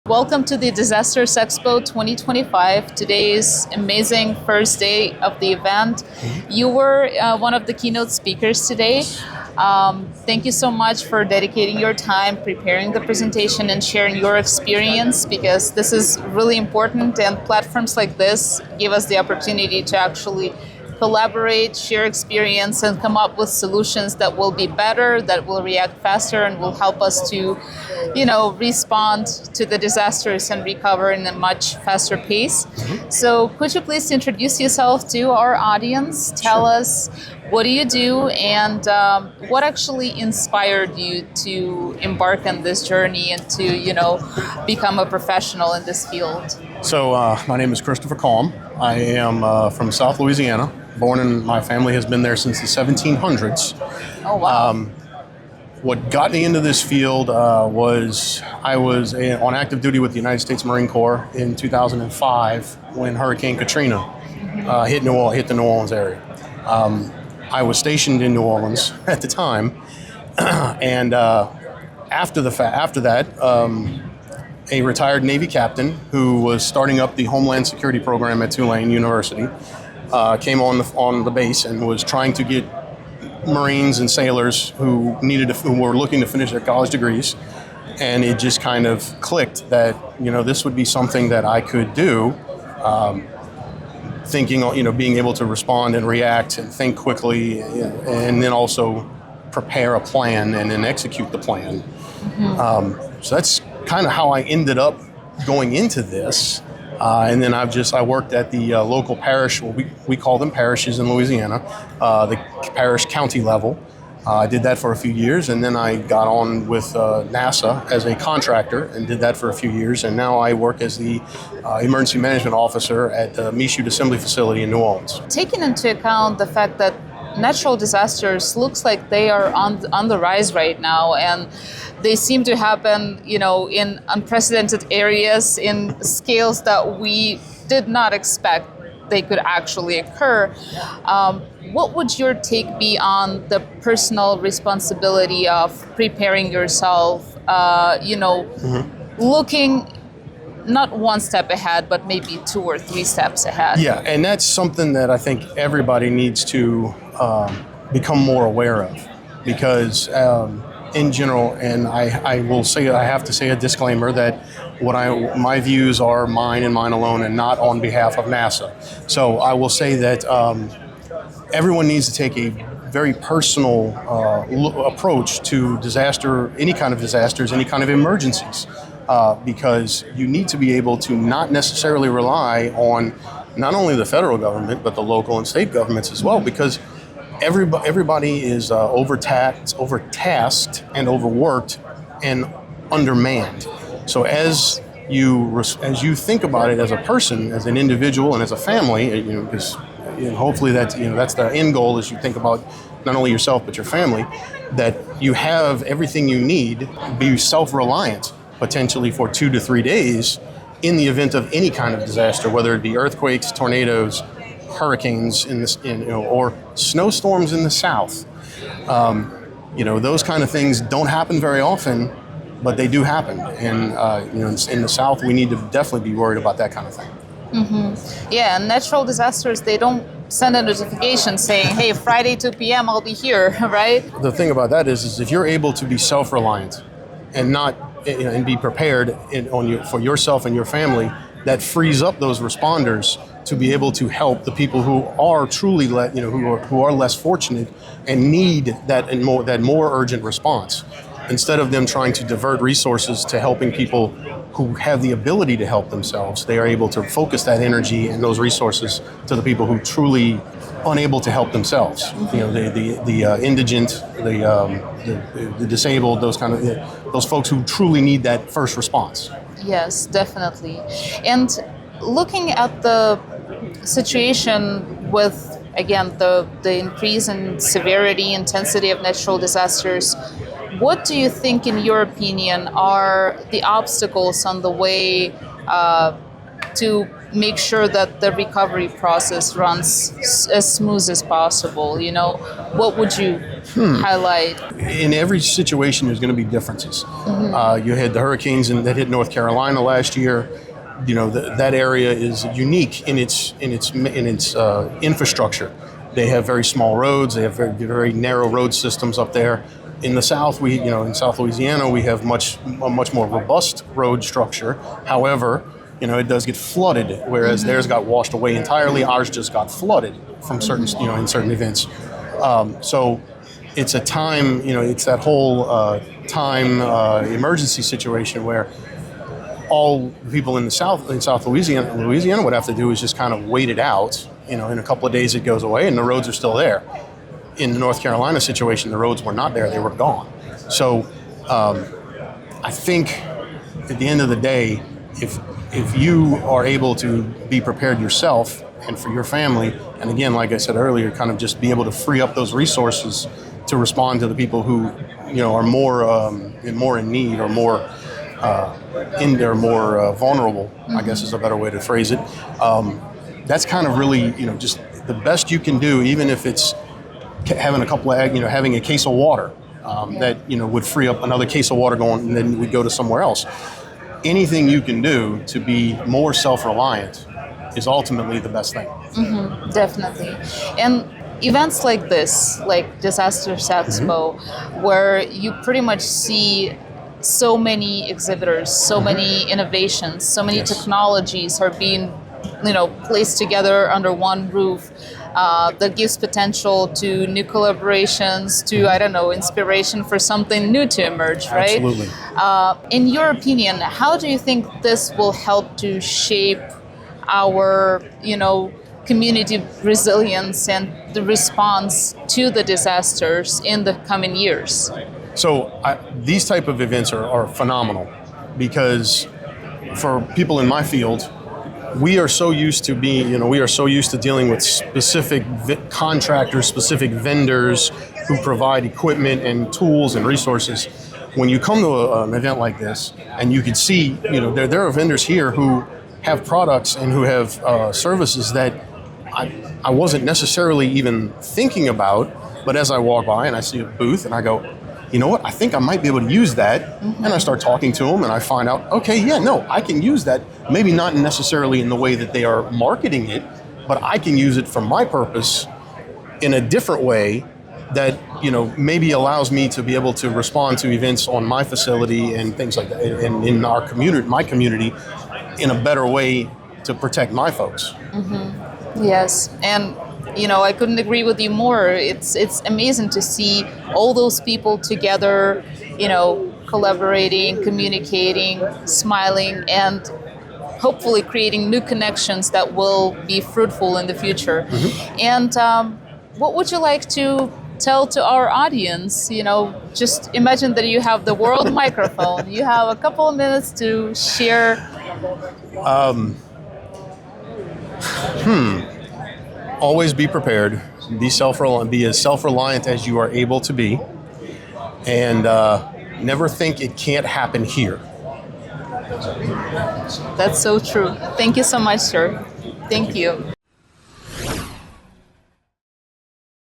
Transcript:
Welcome to the Disasters Expo 2025. Today is amazing first day of the event. You were one of the keynote speakers today. Thank you so much for dedicating your time, preparing the presentation and sharing your experience, because this is really important, and platforms like this give us the opportunity to actually collaborate, share experience, and come up with solutions that will be better, that will react faster, and will help us to, respond to the disasters and recover in a much faster pace. So could you please introduce yourself to our audience? Tell us, what do you do, and what actually inspired you to embark on this journey and to, become a professional in this field? So my name is Christopher Calm. I am from South Louisiana. Born in, my family has been there since the 1700s. Oh, wow. What got me into this field was I was on active duty with the United States Marine Corps in 2005 when Hurricane Katrina hit the New Orleans area. I was stationed in New Orleans at the time, and after that, a retired Navy captain who was starting up the Homeland Security program at Tulane University came on the base and was trying to get Marines and sailors who were looking to finish their college degrees, and it just kind of clicked that this would be something that I could do. Thinking, being able to respond and react and think quickly, and then also prepare a plan and then execute the plan. So that's kind of how I ended up going into this. And then I worked at the local parish, we call them parishes in Louisiana, the parish county level. I did that for a few years, and then I got on with NASA as a contractor and did that for a few years. And now I work as the emergency management officer at the Michoud Assembly Facility in New Orleans. Taking into account the fact that natural disasters looks like they are on the rise right now, and they seem to happen, in unprecedented areas, in scales that we did not expect they could actually occur. What would your take be on the personal responsibility of preparing yourself, looking not one step ahead, but maybe 2 or 3 steps ahead? Yeah, and that's something that I think everybody needs to become more aware of, because in general, and I will say, I have to say a disclaimer that my views are mine and mine alone, and not on behalf of NASA. So I will say that everyone needs to take a very personal approach to disaster, any kind of disasters, any kind of emergencies, because you need to be able to not necessarily rely on not only the federal government, but the local and state governments as well, because everybody is overtasked and overworked and undermanned. So as you think about it as a person, as an individual, and as a family, because hopefully that's the end goal, as you think about not only yourself but your family, that you have everything you need, be self-reliant potentially for 2 to 3 days in the event of any kind of disaster, whether it be earthquakes, tornadoes, hurricanes or snowstorms in the south. Those kind of things don't happen very often, but they do happen. And in the south, we need to definitely be worried about that kind of thing. Mm-hmm. Yeah, and natural disasters, they don't send a notification saying, hey, Friday 2 p.m. I'll be here, right? The thing about that is if you're able to be self-reliant and not and be prepared for yourself and your family, that frees up those responders to be able to help the people who are truly who are less fortunate and need that more urgent response, instead of them trying to divert resources to helping people who have the ability to help themselves. They are able to focus that energy and those resources to the people who truly unable to help themselves. The indigent, the disabled, those folks who truly need that first response. Yes, definitely. And looking at the situation with, again, the increase in severity, intensity of natural disasters, what do you think, in your opinion, are the obstacles on the way to make sure that the recovery process runs as smooth as possible? You know, what would you highlight? In every situation, there's going to be differences. You had the hurricanes that hit North Carolina last year. You know, that area is unique in its infrastructure. They have very small roads. They have very narrow road systems up there. In the South, in South Louisiana, we have a much more robust road structure. However, it does get flooded, whereas theirs got washed away entirely. Ours just got flooded from certain, in certain events. So it's a time, it's that whole time emergency situation where all people in South Louisiana would have to do is just kind of wait it out. In a couple of days it goes away and the roads are still there. In the North Carolina situation, the roads were not there, they were gone. So I think at the end of the day, if you are able to be prepared yourself and for your family, and again, like I said earlier, kind of just be able to free up those resources to respond to the people who, are more in need or more vulnerable, I guess is a better way to phrase it. That's kind of really, just the best you can do, even if it's having having a case of water that, would free up another case of water going, and then we'd go to somewhere else. Anything you can do to be more self-reliant is ultimately the best thing. Mm-hmm, definitely. And events like this, like Disasters Expo, where you pretty much see so many exhibitors, so many innovations, so many technologies are being, placed together under one roof. That gives potential to new collaborations, to, inspiration for something new to emerge, right? Absolutely. In your opinion, how do you think this will help to shape our, community resilience and the response to the disasters in the coming years? So these type of events are phenomenal because for people in my field, we are so used to dealing with specific contractors, specific vendors who provide equipment and tools and resources. When you come to an event like this, and you can see, there are vendors here who have products and who have services that I wasn't necessarily even thinking about, but as I walk by and I see a booth and I go, you know what, I think I might be able to use that. And I start talking to them and I find out, okay, yeah, no, I can use that. Maybe not necessarily in the way that they are marketing it, but I can use it for my purpose in a different way that, maybe allows me to be able to respond to events on my facility and things like that, and in our community, my community, in a better way to protect my folks. Yes, and I couldn't agree with you more. It's amazing to see all those people together, collaborating, communicating, smiling, and hopefully creating new connections that will be fruitful in the future. And what would you like to tell to our audience? Just imagine that you have the world microphone. You have a couple of minutes to share. Always be prepared, be as self-reliant as you are able to be, and never think it can't happen here. That's so true. Thank you so much, sir. Thank you.